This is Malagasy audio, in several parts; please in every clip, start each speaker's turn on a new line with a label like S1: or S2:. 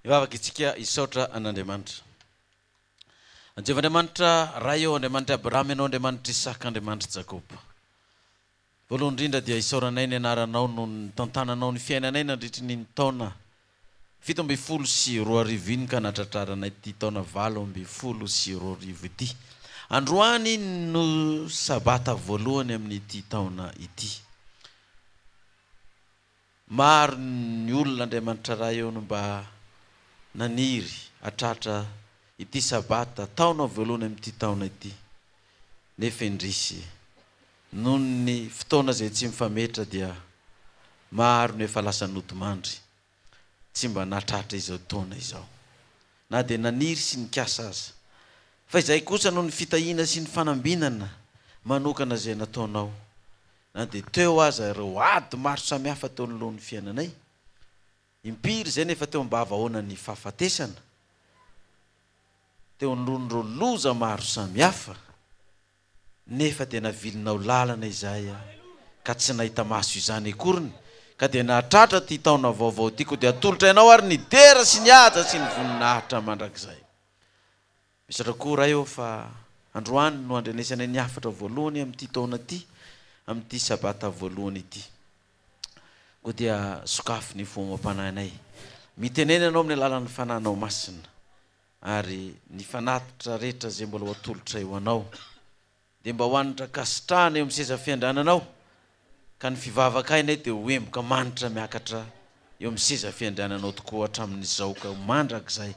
S1: Ivavaka itsika isaotra an'Andriamanitra. Anjevandriamanitra raha eo Andriamanitra Abrahama ianao Andriamanitra Isaka Andriamanitra Jakoba. Voalohany indrindra dia isaoranay ny anaranao no nitantananao ny fiainanay nandritra ny taona 7 iny ka natratraranay ity taona 8 ity. Androany no sabata voalohany amin'ity taona ity. Maro ny olona Andriamanitra raha eo no mba naniry atratra ity sabata taona voalohany amin'ity taona ity. Nefa indrisy noho ny fotoana izay tsy mifametra dia maro no efa lasa notomandry tsy mba natratra izao taona izao. Na dia naniry sy nikasa aza. Fa izay kosa noho ny fitahiana sy ny fanambinana manokana izay nataonao. Na dia teo aza ireo ady maro samihafa teo anoloan'ny fiainanay. Impiry izay nefa teo mba havahoana ny fahafatesana. Teo anoloan'ireo loza maro samihafa. Nefa dia navilinao lalana izay ka tsy nahita maso izany akoriny. Ka dia nahatratra ty taona vaovao tiako dia atolotra ianao ary ny dera sy ny haja sy ny voninahitra mandrakizay. Misaotra koa raha eo fa androany no andrenesanay ny hafatra voalohany amin'ity taona ity, amin'ity sabata voalohany ity. Koa dia sokafo ny fomam-pananay. Mitenena ianao amin'ny alalan'ny fananao masina ary ny fanatitra rehetra izay mbola ho atolotra eo anao. Dia mba hoanitra kasitrahana eo amin'ny seza fiandrananao. Ka ny fivavakainay dia hoemboka manitra miakatra eo amin'ny seza fiandrananao tokoa hatramin'izao ka mandrakizay.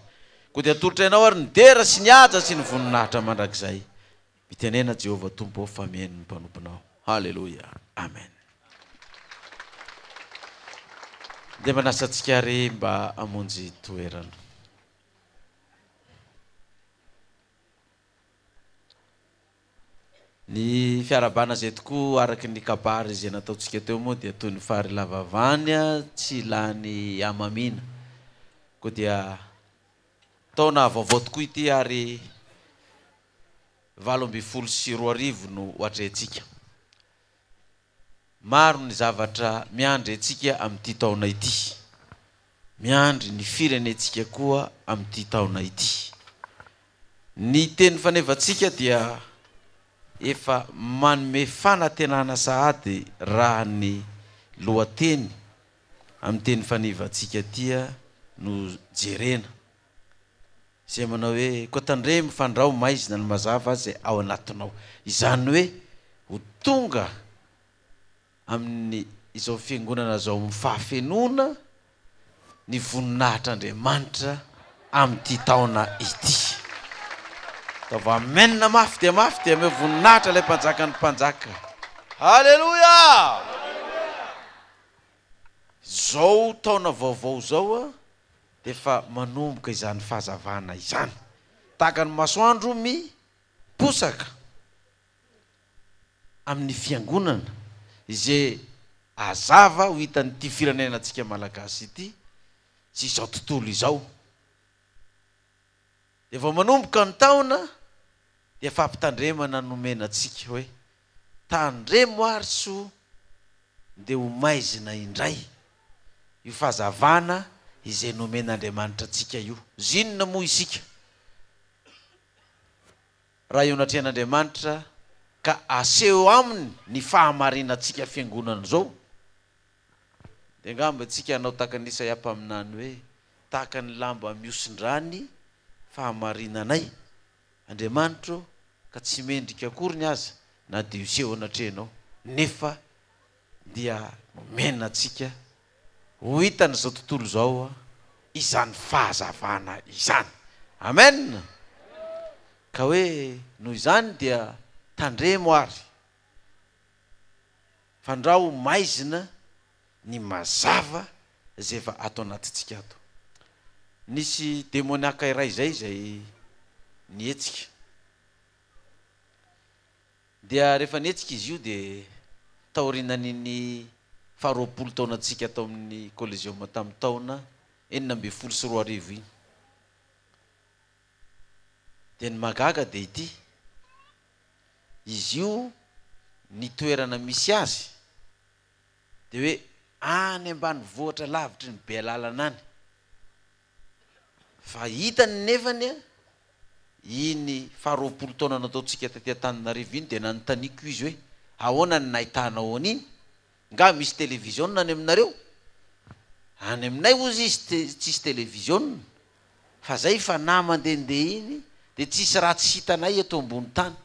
S1: Koa dia atolotra ianao ary ny dera sy ny haja sy ny voninahitra mandrakizay. Mitenena Jehovah Tompo fa mihaino ny mpanomponao. Halleluja. Amen. Dia manasantsika ary mba hamonjy toerana. Ny fiarabana izay tokoa araky ny kabary izay nataontsika teo moa dia toy ny fary lavavany tsy lany amamina. Koa dia taona vaovao tokoa ity ary 8 no hoatrentsika. Maro ny zavatra miandry antsika amin'ity taona ity. Miandry ny firenentsika koa amin'ity taona ity. Ny teny fanevantsika dia efa manome fanantenana sahady raha ny lohateny amin'ny teny fanevantsika tia no jerena. Izay manao hoe koa tandremo fandrao maizina ny mazava izay ao anatinao. Izany hoe ho tonga amin'ny izao fiangonana izao mifahafenona ny voninahitr'Andriamanitra amin'ity taona ity. Tava amenina mafy dia ame voninahitra ilay mpanjaka ny mpanjaka. Halleluja! Zao taona vaovao zao dia efa manomboka izany fahazavana izany. Tahaka ny masoandro miposaka amin'ny fiangonana izay azava ho hitan'ity firenenantsika malagasy ity sy izao tontolo izao. Dia vao manomboka ny taona dia fampitandremana nomena antsika hoe tandremo ary so dia ho maizina indray io fahazavana izay nomen'Andriamanitra antsika io. Zinona moa isika? Raha eo anatrehan'Andriamanitra ka aseho aminy ny fahamarinantsika fiangonana zao. Dia ngamba antsika anao tahaka ny Isaia mpaminany hoe tahaka ny lamba miosin-drany fahamarinanay Andriamanitra ka tsy mendrika akory ny aza na dia iseho anatrehanao nefa dia nomena antsika ho hitana izao tontolo izao izany fahazavana izany. Amen. Ka hoe noho izany dia tandremo ary fandrao maizina ny mazava izay efa ato anatintsika ato. Nisy demoniaka iray izay nietsika. Dia rehefa nietsika izy io dia taorinan'iny 20 taona antsika tao amin'ny Collegium tamin'ny taona 9 iny. Dia ny magaga dia ity. Izy io ny toerana misy azy dia hoe any ambany vohitra lavitry ny Bealalana any. fa hitany nefany a iny faharoapolo taona nataotsika taty Antananarivo iny dia nanontaniako izy hoe ahoana ny nahitanao an'iny nga misy television any aminareo any aminay ozy izy tsisy television fa zay fa na mandehandeha iny dia tsisy raha tsy hitanay eto ambony tany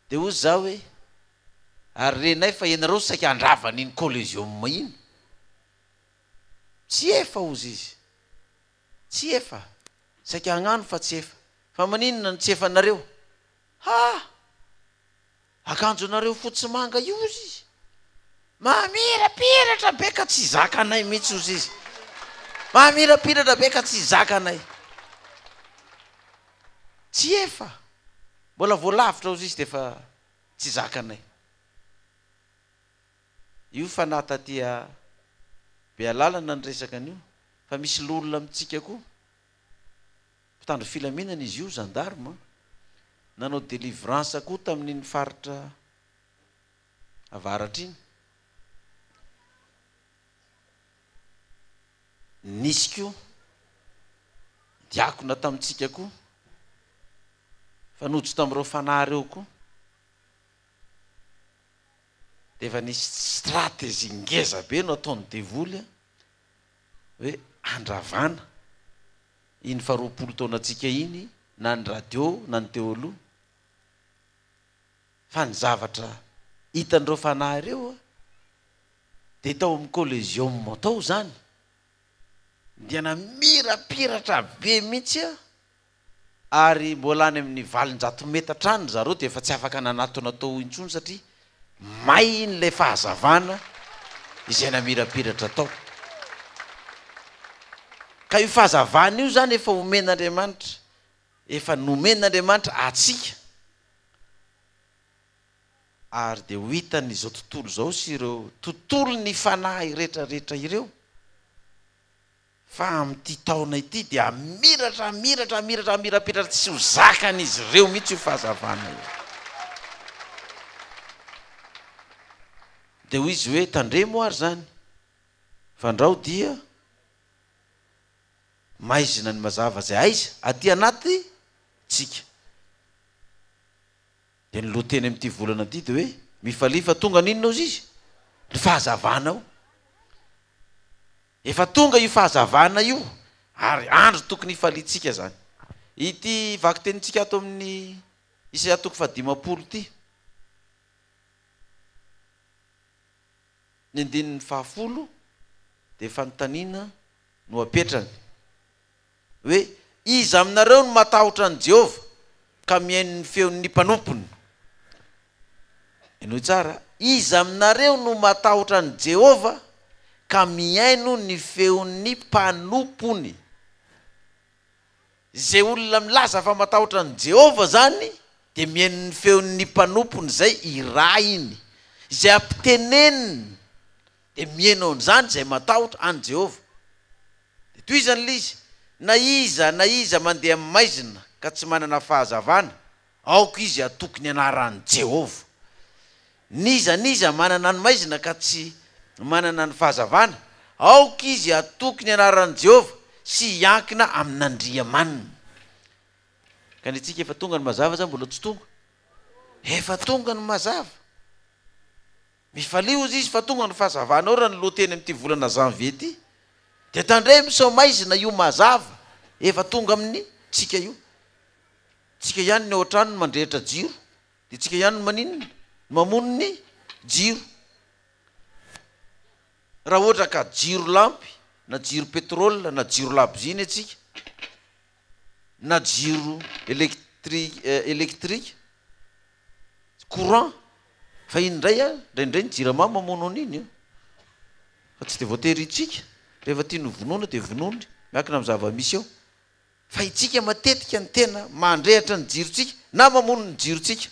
S1: dia ozy za hoe ary renay fa ianareo saika andravana iny collégium iny tsy efa ozy izy tsy efa saika hagnano fa tsy efa fa maninona ny tsy efanareo akanjo anareo fotsy manga io ozy izy mamirapiratra be ka tsy zaka anay mihitsy ozy izy mamirapiratra be ka tsy zaka anay tsy efa mbola voalavitra ozy izy dia fa tsy zaka anay io fa natatia Bealalana ny resaka an'io fa misy lolona amitsika koa mpitandro filaminana izy io gendarme nanao délivrance koa tamin'iny faritra avaratra iny nisy koa diakona tamitsika koa fanojo tamin'ireo fanahy reo koa dia efa nisy stratégie ngeza be no ataony devoly hoe andravana iny faharoapolo taona atsika iny na ny radio na ny teo aloha fa ny zavatra hitan'ireo fanahy ireo dia tao amin'ny collégium atao zany dia namirapiratra be mihitsy ary mbola any amin'ny 700 metatra any zareo dia efa tsy afaka nanatona tao intsony satria may iny lay fahazavana izay namirapiratra tao ka io fahazavana io zany efa omen'Andriamanitra efa nomen'Andriamanitra atsika ary dia ho hitan'izao tontolo zao sy ireo tontolo ny fanahy rehetrarehetra ireo fa amin'ity taona ity dia mirapiratra tsy ho zakan'izy ireo mihitsy io fahazavana io dia hoy izy hoe tandremo ary zany fandrao dia maizina ny mazava zay aiza aty anaty tsika dia ny loteny amin'ity volana ity dia hoe mifalifa tonga ninona ozy izy ny fahazavana ao efa tonga io fahazavana io ary andro tokony ifalitsika zany ity vaky tenintsika ato amin'ny Isaia 50 ity ny 10 dia fanontaniana no apetrany hoe iza aminareo no matahotra ny Jehova ka mihaino ny feon'ny mpanompony eno tsara iza aminareo no matahotra ny Jehova ka mihaino ny feon'ny mpanompony zay olona milaza fa matahotra ny Jehova zany dia mihaino ny feon'ny mpanompony zay iray iny zay ampiteneniny dia mihaino an'izany zay matahotra any Jehova dia toy izany ilay izy na iza mandeha amin'ny maizina ka tsy manana fahazavana aoka izy atokony anaran'ny Jehova niza manana ny maizina ka tsy manana ny fahazavana aoka izy atokony anaran'ny Jehova sy hiankina amin'Andriamanina ka ny tsika efa tonga ny mazava zany mbola tsy tonga efa tonga ny mazava mifalio izy fa tonga ny fahazavana ao raha ny loteny amin'ity volana janvier ity dia tandremo sao maizina io mazava efa tonga amin'ny tsika io tsika ihany ny ohatrany no mandrehitra jiro dia tsika ihany no maninona mamono ny jiro raha ohatra ka jiro lampy na jiro pétrole na jiro laboziny atsika na jiro électrique courant fa indray indraindray ny jirama mamono an'iny fa tsy dia voatery itsika rehefa tia no vonoana dia vonony miankina amin'ny zava-misy eo fa itsika matetika ny tena mandrehatra ny jirotsika na mamono ny jirotsika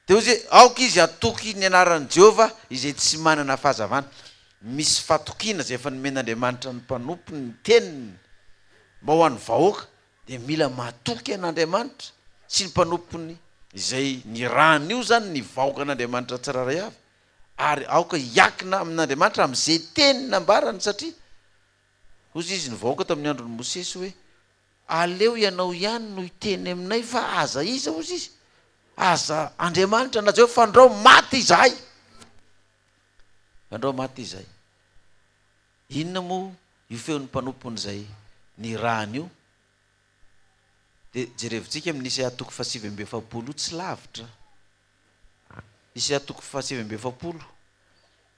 S1: dia ozy aoka izy atoky ny anaran'ny Jehova izay tsy manana fahazavana misy fatokiana zay efa nomen'Andriamanitra ny mpanompony ny teniny mba ho an'ny vahoaka dia mila matoky an'Andriamanitra sy ny mpanompony izay ny rany io zany ny vahoaka an'Andriamanitra tsiraray avy ary aoka hiakina amin'Andriamanitra amin'izay teny nambarany satria ozy izy nivaoaka tamin'ny androny Mosesy hoe aleo ianao ihany no iteny aminay fa aza iza ozy izy aza Andriamanitra na Jehova fandrao maty izahay, fandrao maty izahay. Inona moa io feon'ny mpanompony zay ny rany io? De jerevintsika amin'ny Isaia 7:7 tsy lavitra. Isaia 7:7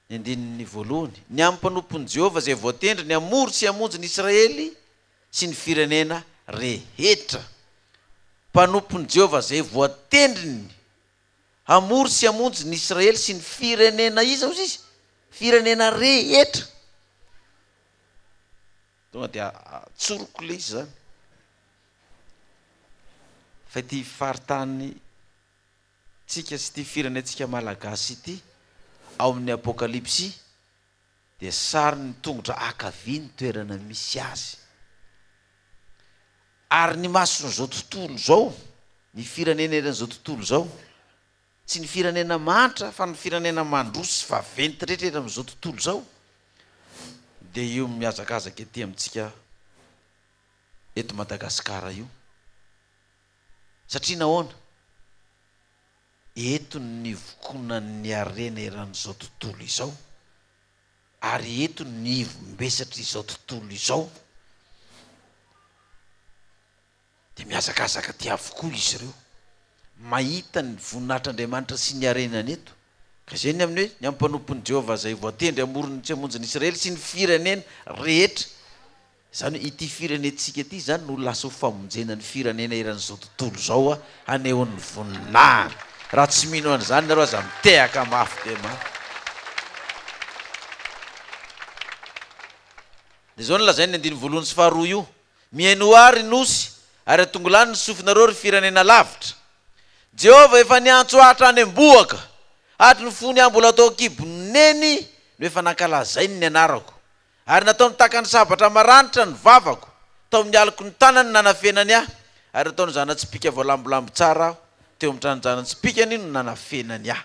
S1: ny andininy voalohany, ny amin'ny mpanompony Jehova zay voatendry ny amory sy amonjy ny Israely sy ny firenena rehetra. Mpanompony Jehova zay voatendriny amory sy amonjy ny Israely sy ny firenena iza ozy izy? Firenena rehetra. Tonga dia tsoroko le izy zany. Fa ity faritany tsika sy ity firenentsika malagasy ity ao amin'ny Apokalipsy dia sary ny tongotra akavia ny toerana misy azy. Ary ny mason'izao tontolo zao, ny firenena eran'izao tontolo zao, tsy ny firenena mantra fa ny firenena mandroso fa venty rehetra amin'izao tontolo zao, dia io miazakazaka ety amintsika eto Madagasikara io. Satria nahoana? Eto ny vokonan'ny arena eran'izao tontolo izao, ary eto ny ivombesatra izao tontolo izao. Dia miazakazaka ty avokoa izy ireo mahita ny voninahitr'Andriamanitra sy ny arenany eto. Ka zay ny amin'ny hoe ny ampanompon'i Jehova zay voatendry amorony tsy amonjy ny Israely sy ny firenena rehetra. Zany ity firenentsika ity zany no lasa ho famonjena ny firenena eran'izao tontolo zao anehoan'ny voninahiny. Raha tsy mino an'izany nareo aza mitehaka mafy dia mafy. Dia zao nolazainy ny 9:2 io, mihaino ary nosy ary atongolany ny sofinareo ry firenena lavitra. Jehova efa niantso ahatra any amboaka, ary ny fony mbola atao kiboneny no efa nankalazainy ny anarako. Ary nataony takany sabatra maranitra ny vavako, tao amin'ny aliko ny tanany nanafenany ahy, ary ataony zana-tsipika voalambolambo tsara aho, teo amin'ny tranonjanantsipikany no nanafenany ahy.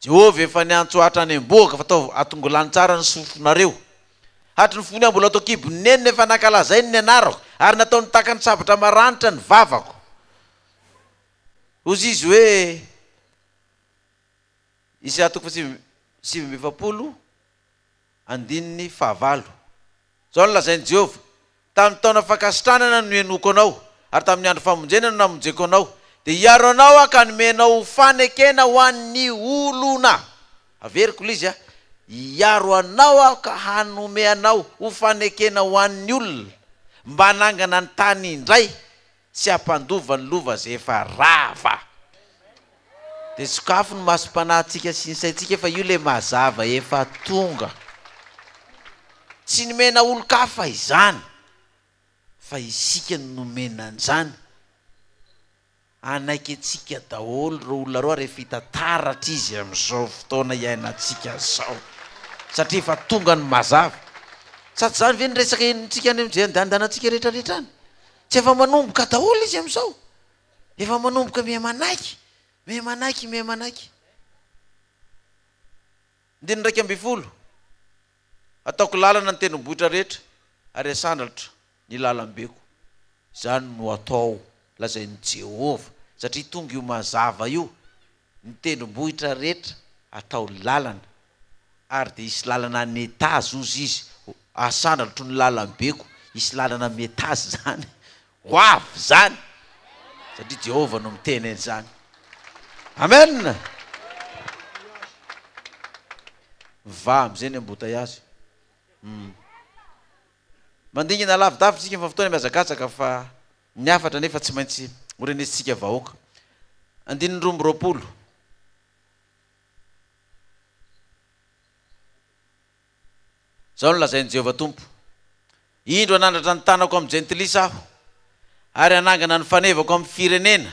S1: Jehova efa niantso ahatra any amboaka fa tao atongolany tsara ny sofinareo. Hatry ny fony mbola atao kiboneny efa nankalazainy ny anarako, ary nataony takany sabatra maranitra ny vavako. Ozy izy hoe Isaia 7:7 andininy 9. Zao no lazainy Jehova, tamin'ny taona fakasitranana no henoko anao, ary tamin'ny andro famonjena no namonjeko anao, dia hiaro anao ka nomenao fanekena ho an'ny olona. Averiko le izy a, hiaro anao ka hanome anao ho fanekena ho an'ny olona, mba hanangana ny tany indray sy hampandova ny lova zay efa rava. Dia sokafo ny masom-panahintsika sy ny saintsika fa io le mazava efa tonga. Tsy nomena olo-kafa izany, fa isika no nomena an'izany. Anaiky antsika daholo ro olona roa rehefa hitantaratra izy amin'izao fotoana iainantsika zao, satria efa tonga ny mazava. Sady zany ve ny resaka enitsika any amin'izay rehetrarehetra any, tsy efa manomboka daholo izy amin'izao, efa manomboka memanaiky. 12 ataoko lalana ny tendrombohitra rehetra, ary asandalatra ny lalambeko. Zany no atao lazainy Jehova, satria tonga io mazava io, ny tendrombohitra rehetra atao lalana, ary dia isy lalana metazy ozy izy. Asandalatro ny lalambeko, isy lalana metazy zany, ho avy zany, satria Jehova no miteny an'izany. Amen. Va am'izay ny ambotay azy. Mandingina lavidavitra tsika fa fotoana miazakazaka fa niafatra nefa tsy maintsy orenesitsika vahoaka. 12:20 zao no lazainy Jehova Tompo, indro anandratra ny tanako amin'ny jentilisa aho, ary anangana ny fanevako amin'ny firenena,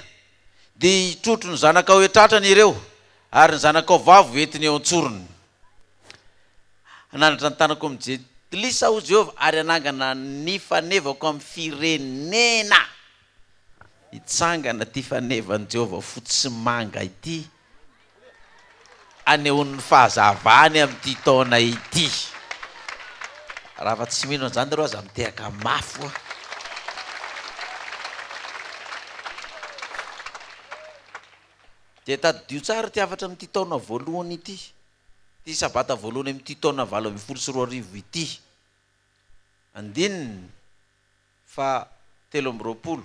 S1: dia hitrotro ny zanakao etratrany ireo, ary ny zanakao vavo entiny eo antsorony. Anandratra ny tanako amin'ny jentilisa aho Jehova, ary anangana ny fanevako amin'ny firenena. Hitsangana ty fanevan'i Jehova fotsy manga ity, anehoan'ny fahazavany amin'ity taona ity. raha fa tsy mino an'izany reo aza mitehaka mafy oa. Dia tadidio tsara ty afatra amin'ity taona voalohany ity, ty sabata voalohany amin'ity taona 2024 ity, andininy fa 17.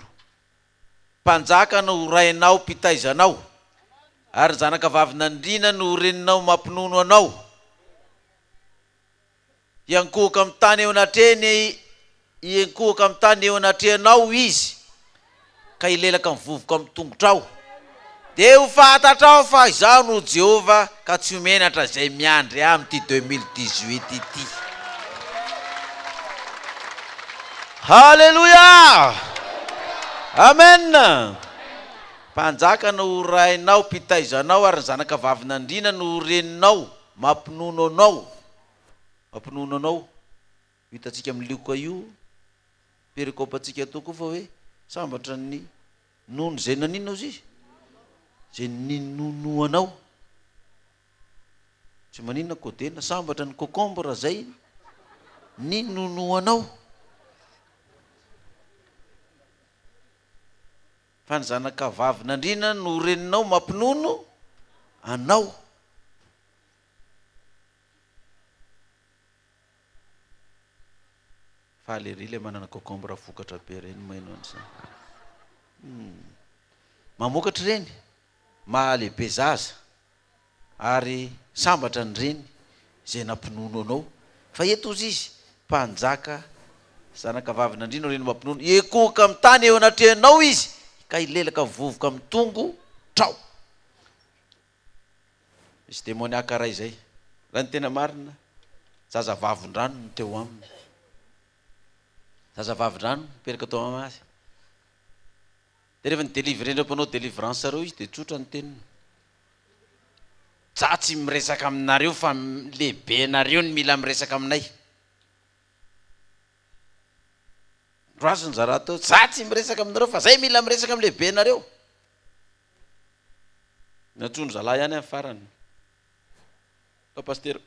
S1: Mpanjaka no rainao pitaizanao, ary zanaka vavy nandrina no reninao mampinono anao. Iankohaka amin'ny tany eo anatreny, iankohaka amin'ny tany eo anatrenao izy, ka ilelaka mivovoka amin'ny tongotrao. Dia ho fantatrao fa izaho no Jehova, ka tsy homenatra izay miandry amin'ity 2018 ity. Halleluja! Amen! Mpanjaka no rainao pitaizanao, ary zanaka vavy nandrina no reninao mampinono anao. Mampinono anao. Hitantsika amin'ny lioka io, perikôpantsika tao koa fa hoe sambatra ny nono zay naninao izy, zay ninonoanao. Tsy maninona kodena, sambatra ny kokombra zay ninonoanao. Fa ny zanaka vavy nandrina no reninao mampinono anao. Fa lery le manana kokombra vokatra be reny maino an'izany. Mamokatra reny, mahalehibe zaza, ary sambatra ny reny zay nampinono anao. Fa eto izy mpanjaka, zanaka vavy nandrina no reny mampinono, ekohaka amin'ny tany eo anatrenao izy, ka ilelaka vovoka amin'ny tongotrao. Misy demoniaka ray zay, raha ny tena marina, zaza vavin-drano no teo aminy. Zaza vavin-drano mipetraka tao amazy. Dia rehefa nidelivrendra mpanao délivrance reo izy dia tsotra ny teniny. Za tsy miresaka aminareo fa lehibe nareo ny mila miresaka aminay. Roazy ny zara tao, za tsy miresaka aminareo fa zay mila miresaka amin'ny lehibe nareo. Natsondro zalahy ihany amin'ny farany. Ka pasteur,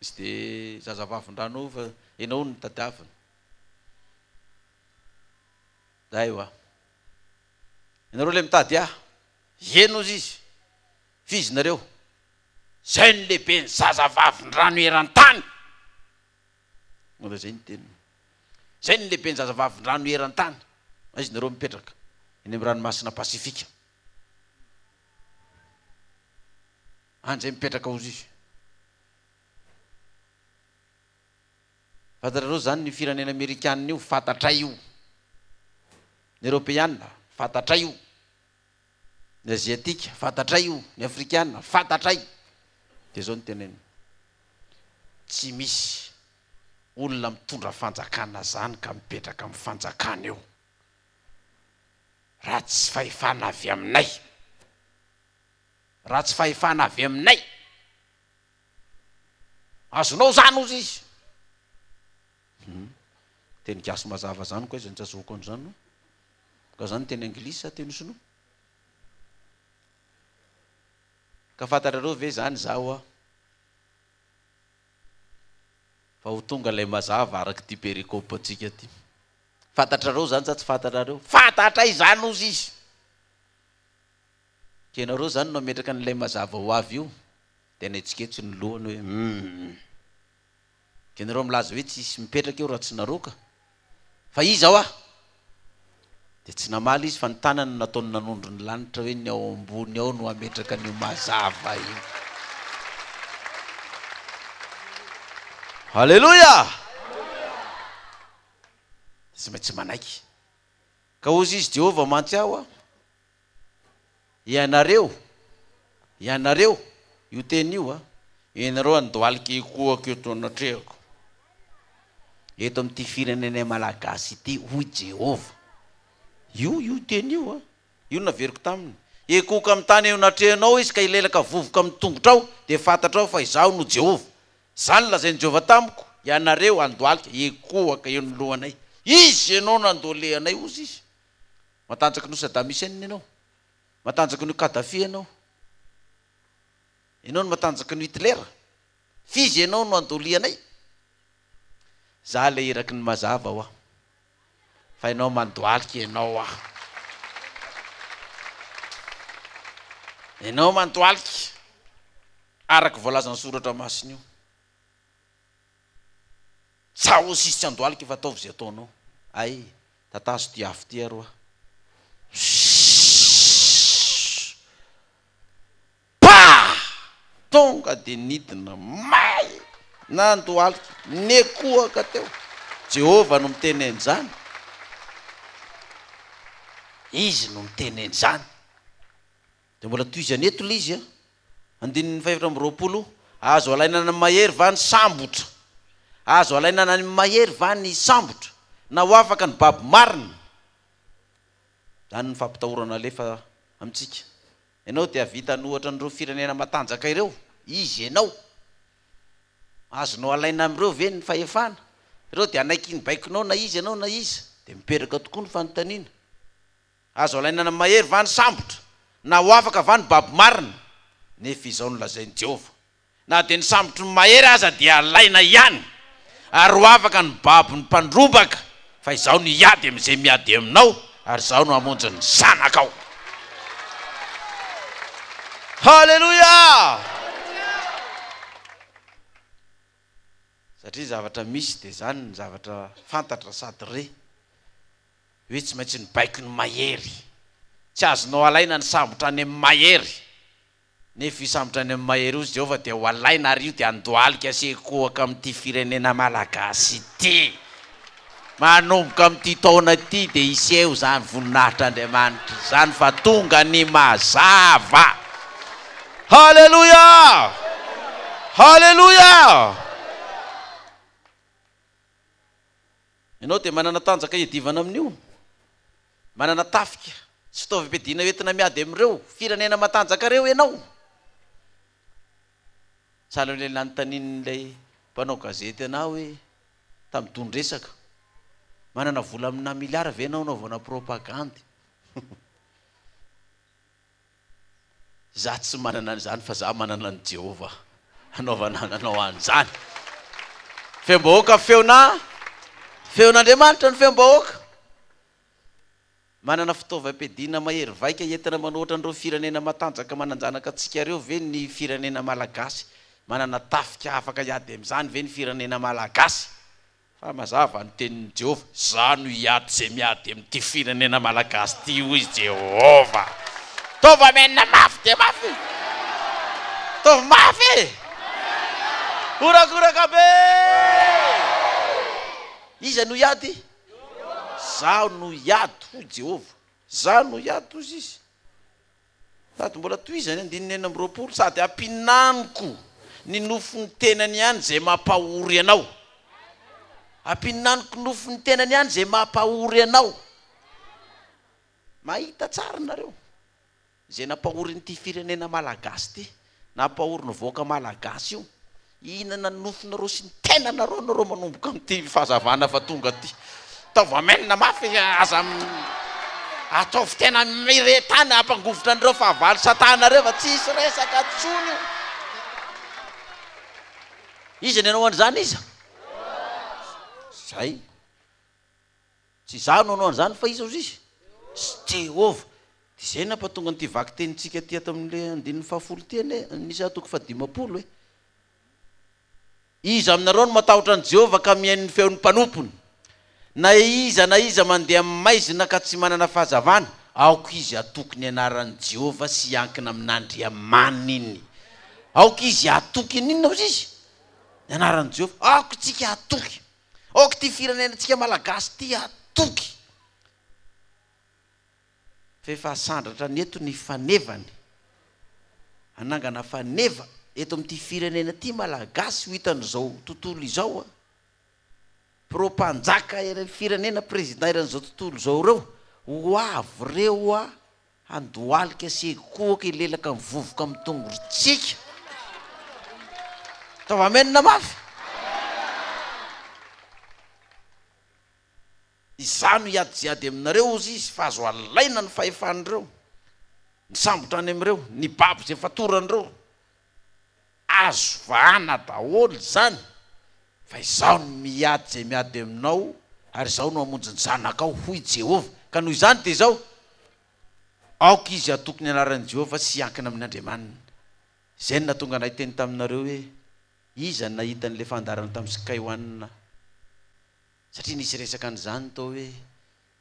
S1: izy dia zaza vavin-drano fa ianao ny tadiavina. Zay hoa. Ianareo le mitady ahy, eno izy, fizinareo. Zay ny lehibe ny zaza vavin-drano eran-tany. Mbola zay ny teniny. Zay ny lehibe ny zaza vavin-drano eran-tany. Izy nareo mipetraka eny amin'ny ranomasina Pasifika. An'izay mipetraka ozy izy. Fantatrareo zany ny firenena Amerikanina io, fantatra io. Ny Européanina, fantatra io. Ny Aziatika, fantatra io. Ny Afrikanina, fantatra io. Dia zao ny teneny. Tsy misy olona mitondra fanjakana zany ka mipetraka amin'ny fanjakana eo, raha tsy fahefana avy aminay. Raha tsy fahefana avy aminay. Azonao zany ozy izy. Teny gasy mazava zany koa izy ny tsazoako an'izany. Ka zany teny anglisy teny sinoa. Ka fantatrareo ve zany zaho fa ho tonga ilay mazava araka ty perikôpa antsika ty. Fantatrareo zany sa tsy fantatrareo? Fantatra izany ozy izy. Kenareo zany no ametraka n'ilay mazava ho avy io, dia naitsiketo ny lohany hoe kenareo milaza hoe tsisy mipetraka eo raha tsy naroka. Fa izy ao dia tsy namaly izy fa ny tanany nataony nanondro ny lanitra hoe ny ao ambony ao no ametraka n'io mazava io. Halleluja! Tsy maintsy manaiky. Ka ozy izy Jehova mantsy aho ianareo io teny io ianareo andohalika ekohako eto anatrehako. Eto amin'ity firenenay malagasy ity, hoy Jehova. Io teny io io naveriko taminy. Ekohaka amin'ny tany eo anatrehanao izy ka ilelaka vovoka amin'ny tongotrao, dia fantatrao fa izaho no Jehova. Zany lazainy Jehova tamiko, ianareo andohalika ekohaka eo ny lohanay. Izy ianao nandolehanay ozy izy. Matanjaka no Saddam Hussein ianao. Matanjaka no Kadhafi ianao. Ianao no matanjaka no Hitler. Fizy ianao no andolianay. za le iraky ny mazava ho fa ianao mandoaliky ianao ianao mandoaliky araky voalazany soratra masiny io sa ho sisy tsy andoaliky fa ataovy zay ataonao ay tatazo ty afo ty aroa pa tonga de nidina may nandoaliky nekoaka teo Jehova no miteneny zany izy no miteneny zany de mbola toizany eto le izy andininy 520 azo alainana mahery vany sambotra azo alainana ny mahery vany sambotra na ho afaka ny baby marina zany ny fampitahorana alefa amitsika ianao dia vita ny ohatra n'ireo firenena matanjaka ireo izy ianao azonao alaina am'ireo ve ny fahefana ireo dia anaiky ny baikinao na izy ianao na izy de miperaka tokoa ny fanontaniana azo alainana mahery vany sambotra na ho afaka vany baby marina nefa izao no lazainy Jehova na de ny sambotry ny mahery aza dia alaina ihany ary ho afaka ny baby ny mpandrobaka fa izao no iady am'izay miady aminao ary izao no hamonjy ny zanakao haleluya satria zavatra misy de zany ny zavatra fantatra sady re hoe tsy maintsy ny baiko ny mahery tsy azonao alaina ny sambotra any amin'ny mahery nefa isambotra any amin'ny mahery io Jehova dia ho alaina ary io dia andoalika sekoaka amin'ity firenena malagasy ity manomboka amin'ity taona ity de iseho zany voninahitr'Andriamanitra zany fa tonga ny mazava haleluya haleluya ianao dia manana tanjaka iadivana amin'io manana tafika tsy fitaovy am-piadiana entina miady amin'ireo firenena matanjaka reo ianao sahala le nanontanian'ilay mpanao gazety ana hoe tamin'ny tondresaka manana vola amina miliara ve ianao naovana propagandy za tsy manana an'izany fa za manana ny Jehova anaovana nanao an'izany feom-bahoaka feon'Andriamanitra ny feom-bahoaka manana fitaovam-piadiana mahery vaika entina manohatra an'ireo firenena matanjaka mananjanaka antsika reo ve ny firenena malagasy manana tafika afaka iady amin'izany ve ny firenena malagasy fa mazava ny tenin'ny Jehova za no iady zay miady amin'ity firenena malagasy ty hoy Jehova tova menina mafy de mafy tova mafy orakoraka be iza no iady za no iady hoy Jehova za no iady ozy izy sady mbola toizany andininy 20 sady ampinaniko ny nofony tenany ihany zay mampahory anao ampinaniko nofony tenany ihany zay mampahory anao mahita tsara nareo zay nampahory n'ity firenena malagasy ty nampahory ny voaka malagasy io inana ny nofonareo sy ny tenanareo nareo manomboka amin'ity fahazavana fa tonga ty taovamenina mafy aza ataovy tena miretany ampangovotra an'ireo fahavalo satanareo fa tsisy resaka tsony izy ny anao an'izany iza zay tsy za no anao an'izany fa iza ozy izy Jehova de zay nampatonga n'ity vaky tenitsika ty ato amin'le 150 ty ane nisy atoko 50 hoe iza aminareo no matahotra an' Jehova ka mihain'ny feon'ny mpanompony na iza mandeha maizina ka tsy manana fahazavana aoko izy atoky ny anaran'i Jehova sy iankina amin'Andriamanina aoko izy atoky ninona ozy izy ny anaran'i Jehova aoko tsika atoky aoko ty firenenantsika malagasy ty atoky fefa sandratra ny eto ny fanevany anangana faneva eto amin'ity firenena ty malagasy ho hitan'izao tontolo izao pro-mpanjaka firenena président iran'izao tontolo izao reo ho avy reo andoalika sekoaka ilelaka mivovoka amin'ny tongorotsika taovamenina mafy izano iady aminareo ozy izy fa azo alaina ny fahefan'ireo ny sambotra any amin'ireo ny baby zay fatoran'ireo azo vahana daholo zany fa izao ny miady zay miady aminao ary izao no hamonjy ny zanakao hoy Jehova. Ka noho izany dia izao aoka izy atokony anaran'i Jehova sy ankina amin'Andriamanina. Izay no nahatonga anay teny taminareo hoe iza ny nahita n'ilay fandarana tamin'ny Skyone, satria nisy resaka an'izany tao hoe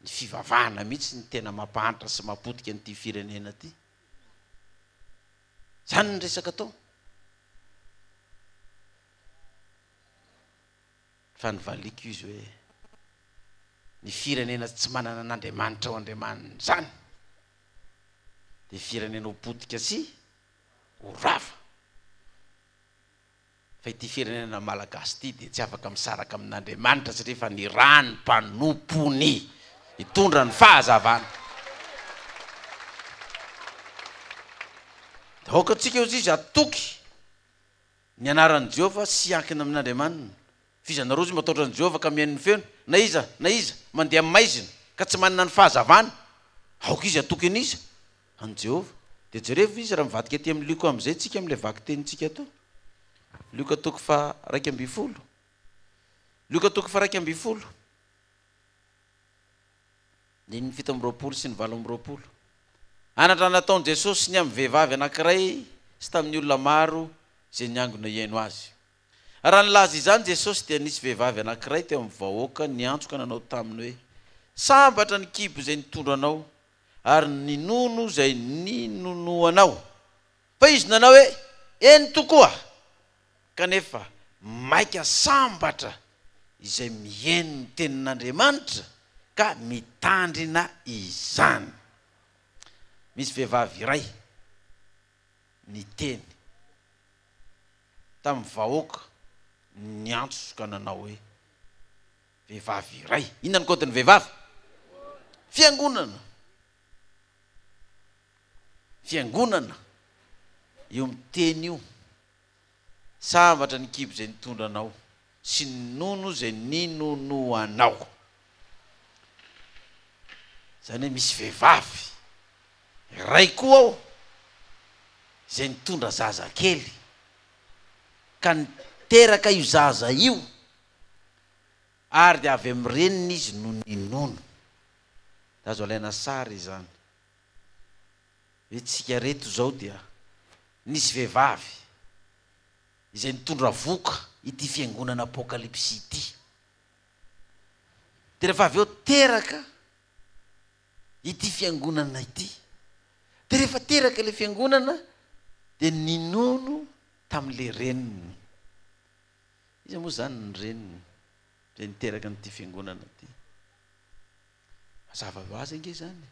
S1: ny fivavahana mihitsy ny tena mampahantra sy mapotika an'ity firenena ity. Zany ny resaka tao. Fa nivaliko izy hoe ny firenena tsy manana n'Andriamanitra ao Andriamanina zany dia firenena ho potika sy ho rava. Fa ity firenena malagasy ity dia tsy afaka misaraka amin'Andriamanitra satria fa ny rany mpanompony hitondra ny fahazavana. Dia aoka antsika izy atoky ny anaran'i Jehova sy ankina amin'Andriamanina. Fizanareo izy matahotra an'i Jehova ka mihaino ny feony, na iza mandeha amin'ny maizina ka tsy manana ny fahazavana, aoka izy atoky an'iza an'i Jehova. Dia jereva izy raha mivadika aty amin'ny Luka amin'izay tsika amin'ilay vaky tenintsika tao. Luka 2:12. Luka 2:12. Ny fito amby roapolo sy ny valo amby roapolo. Anatra nataon'i Jesosy ny amin'ny vehivavy anankiray sy tamin'ny olona maro izay niangona hiaino azy. Raha nilaza izany Jesosy dia nisy vehivavy anankiray teo amin'ny vahoaka niantsoka nanao taminy hoe sambatra ny kibo izay nitondranao ary ny nono izay ninonoanao. Fa izy nanao hoe eny tokoa, kanefa maika sambatra izay mihaino ny tenin'Andriamanitra ka mitandrina izany. Misy vehivavy iray niteny tamin'ny vahoaka niantsoka nanao hoe vehivavy iray. Inona ny kodin'ny vehivavy? Fiangonana. Fiangonana io miteny io sambatra ny kibo izay nitondranao sy ny nono izay ninonoanao. Zany hoe misy vehivavy iray koa ao izay nitondra zaza kely ka niteraka io zaza io ary dia avy amin'ny reniny izy no ninono. Da azo alaina sary izany hoe tsika reto zao dia nisy vehivavy izay nitondra voka ity fiangonana apokalipsy ity. Dia rehefa avy eo teraka ity fiangonana ity, dia rehefa teraka ilay fiangonana dia ninono tamin'ilay reniny. Izy moa zany ny reniny izay niteraka n'ity fiangonana ity. Mazava ho azy ange zany.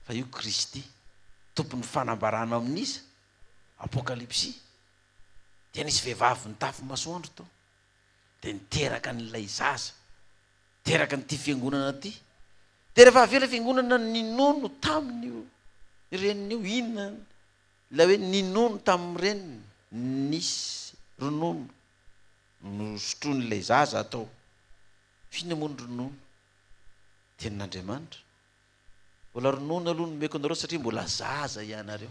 S1: Fa io Kristy tompony fanambarana amin'iza apokalipsy. Dia nisy vehivavy nitafy masoandro tao dia niteraka n'ilay zaza, teraka n'ity fiangonana ity. Dia rehefa avy eo ilay fiangonana ninono tamin'io renin'io, inona la hoe ninono tamin'ny reniny, nisy ronono nosotroan'ilay zaza atao. Fiana moa ny ronono? Tenin'Andriamanitra. Mbola ronono aloha nomeko anareo satria mbola zaza ianareo.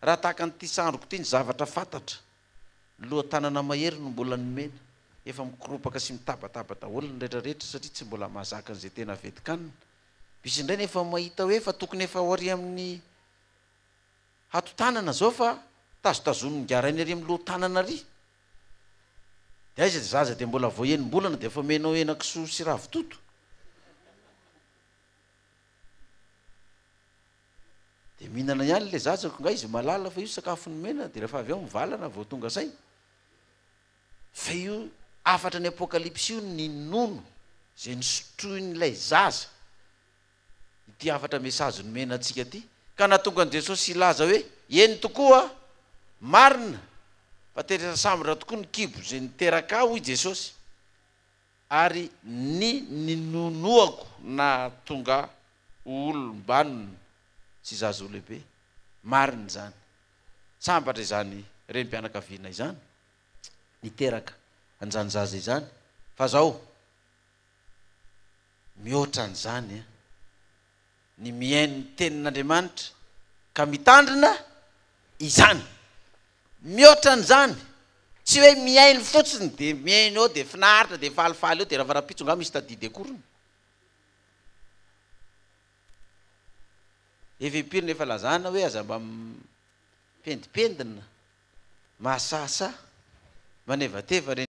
S1: Raha tahaka n'ity sandroko ity ny zavatra fantatra, loha tanana mahery no mbola nomena, efa mikoropaka sy mitabataba daholo ny rehetrarehetra satria tsy mbola mahazaka an'izay tena vetikanina. Misy indray nefa mahita hoe fa tokony efa ho ary amin'ny hato-tanana zao fa tazotazon'ny ngarainy ary amin'ny loha tanana ary. Dia aiza zaza dia mbola vao enim-bolana dia efa menao henan-kisoa sy ravitoto. Dia mihinana ihany ilay zaza nga izy malala fa io sakafo ny mena, dia rehefa avy eo mivalana vao tonga sainy. Fa io afatra ny apokalipsy io ny nono izay nisotroin'ilay zaza. Ity afatra mesazy ny mena antsika ity ka nahatonga an' Jesosy ilaza hoe eny tokoa marina fa tena sambatra tokoa ny kibo izay niteraka aho i Jesosy ary ny ninonoako na tonga olom-banona sy zaza lehibe. Marina zany, sambatra izany renim-pianakaviana izany niteraka an'izany zaza izany. Fa zao mihoatra an'izany ny mihaino ny tenin'Andriamanitra ka mitandrina izany mihoatra n'izany tsy hoe miaino fotsiny de miaino ao de finaritra de falifaly eo de raha varapitsonga misy tadidy akoriny evempiry nefa lazana hoe aza mba pendipendina mahasasa manevateva reny